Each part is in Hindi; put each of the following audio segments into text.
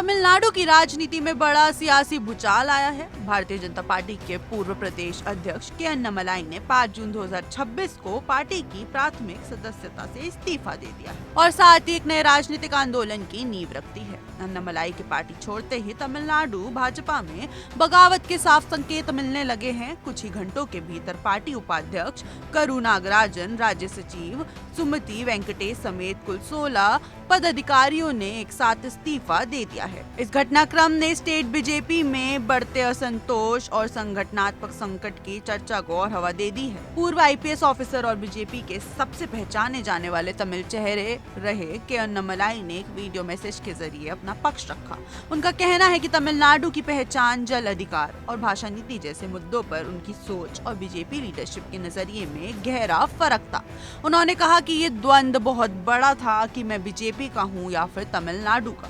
तमिलनाडु की राजनीति में बड़ा सियासी भूचाल आया है। भारतीय जनता पार्टी के पूर्व प्रदेश अध्यक्ष के अन्नामलाई ने 5 जून 2026 को पार्टी की प्राथमिक सदस्यता से इस्तीफा दे दिया है और साथ ही एक नए राजनीतिक आंदोलन की नींव रखती है। अन्नामलाई की पार्टी छोड़ते ही तमिलनाडु भाजपा में बगावत के साफ संकेत मिलने लगे हैं। कुछ ही घंटों के भीतर पार्टी उपाध्यक्ष करुनागराजन, राज्य सचिव सुमति वेंकटेश समेत कुल 16 पदाधिकारियों ने एक साथ इस्तीफा दे दिया है। इस घटनाक्रम ने स्टेट बीजेपी में बढ़ते असंतोष और संगठनात्मक संकट की चर्चा को और हवा दे दी है। पूर्व आईपीएस ऑफिसर और बीजेपी के सबसे पहचाने जाने वाले तमिल चेहरे रहे के अन्नामलाई ने एक वीडियो मैसेज के जरिए अपना पक्ष रखा। उनका कहना है कि तमिलनाडु की पहचान जल अधिकार और भाषा नीति जैसे मुद्दों पर उनकी सोच और बीजेपी लीडरशिप के नजरिए में गहरा फर्क था। उन्होंने कहा कि ये द्वंद्व बहुत बड़ा था कि मैं बीजेपी का हूँ या फिर तमिलनाडु का।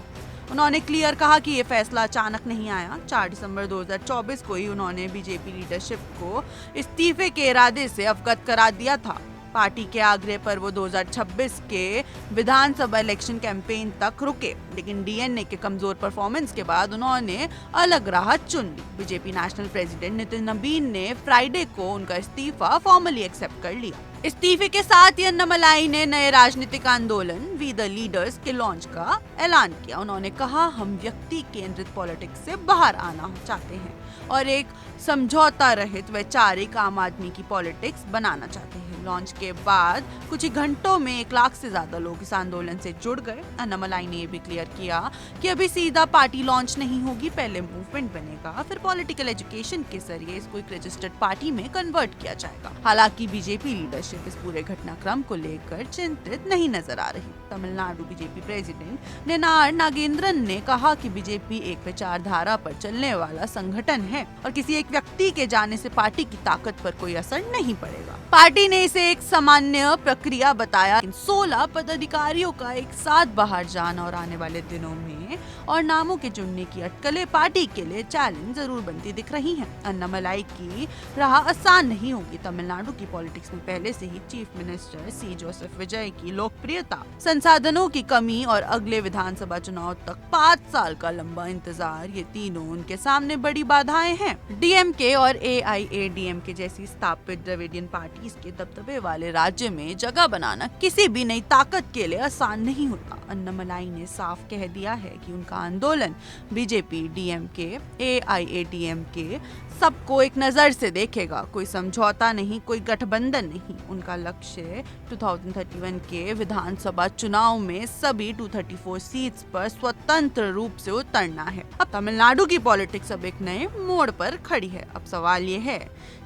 उन्होंने क्लियर कहा कि ये फैसला अचानक नहीं आया। 4 दिसंबर 2024 को ही उन्होंने बीजेपी लीडरशिप को इस्तीफे के इरादे से अवगत करा दिया था। पार्टी के आग्रह पर वो 2026 के विधानसभा इलेक्शन कैंपेन तक रुके, लेकिन डीएनए के कमजोर परफॉर्मेंस के बाद उन्होंने अलग राह चुन ली। BJP national president Nitin Nabin ने फ्राइडे को उनका इस्तीफा फॉर्मली एक्सेप्ट कर लिया। इस्तीफे के साथ ही अन्नामलाई ने नए राजनीतिक आंदोलन वी द लीडर्स के लॉन्च का ऐलान किया। उन्होंने कहा, हम व्यक्ति केंद्रित पॉलिटिक्स से बाहर आना चाहते हैं और एक समझौता रहित वैचारिक आम आदमी की पॉलिटिक्स बनाना चाहते हैं। लॉन्च के बाद कुछ ही घंटों में 1 लाख से ज्यादा लोग इस आंदोलन से जुड़ गए। अन्नामलाई ने ये भी क्लियर किया कि अभी सीधा पार्टी लॉन्च नहीं होगी, पहले मूवमेंट बनेगा, फिर पॉलिटिकल एजुकेशन के जरिए इसको एक रजिस्टर्ड पार्टी में कन्वर्ट किया जाएगा। हालांकि बीजेपी लीडरशिप इस पूरे घटनाक्रम को लेकर चिंतित नहीं नजर आ रही। तमिलनाडु बीजेपी प्रेसिडेंट नेनार नागेंद्रन ने कहा कि बीजेपी एक विचारधारा पर चलने वाला संगठन है और किसी एक व्यक्ति के जाने से पार्टी की ताकत पर कोई असर नहीं पड़ेगा। पार्टी ने इसे एक सामान्य प्रक्रिया बताया। 16 पदाधिकारियों का एक साथ बाहर जाना और आने वाले दिनों में और नामों के चुनने की अटकलें पार्टी के लिए चैलेंज जरूर बनती दिख रही हैं। अन्नामलाई की राह आसान नहीं होगी। तमिलनाडु की पॉलिटिक्स में पहले से ही चीफ मिनिस्टर सी जोसेफ विजय की लोकप्रियता, संसाधनों की कमी और अगले विधानसभा चुनाव तक 5 साल का लंबा इंतजार, ये तीनों उनके सामने बड़ी बाधाएं हैं। डीएमके और एआईएडीएमके जैसी स्थापित द्रविडियन पार्टीज के दबदबे वाले राज्य में जगह बनाना किसी भी नई ताकत के लिए आसान नहीं होता। अन्नामलाई ने साफ कह दिया है कि उनका आंदोलन बीजेपी, डीएमके, एआईएडीएमके सबको एक नजर से देखेगा। कोई समझौता नहीं, कोई गठबंधन नहीं। उनका लक्ष्य 2031 के विधानसभा चुनाव में सभी 234 सीट्स पर स्वतंत्र रूप से उतरना है। अब तमिलनाडु की पॉलिटिक्स अब एक नए मोड़ पर खड़ी है। अब सवाल ये है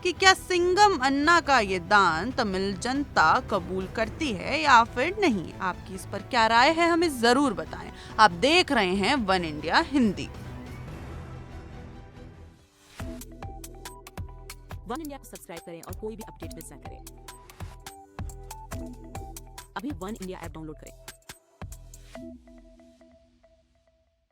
कि क्या सिंघम अन्ना का ये दान तमिल जनता कबूल करती है या फिर नहीं। आपकी इस पर क्या राय है, हमें जरूर बताएं। आप देख रहे हैं one India Hindi. One India को सब्सक्राइब करें और कोई भी अपडेट मिस न करें। अभी वन इंडिया ऐप डाउनलोड करें।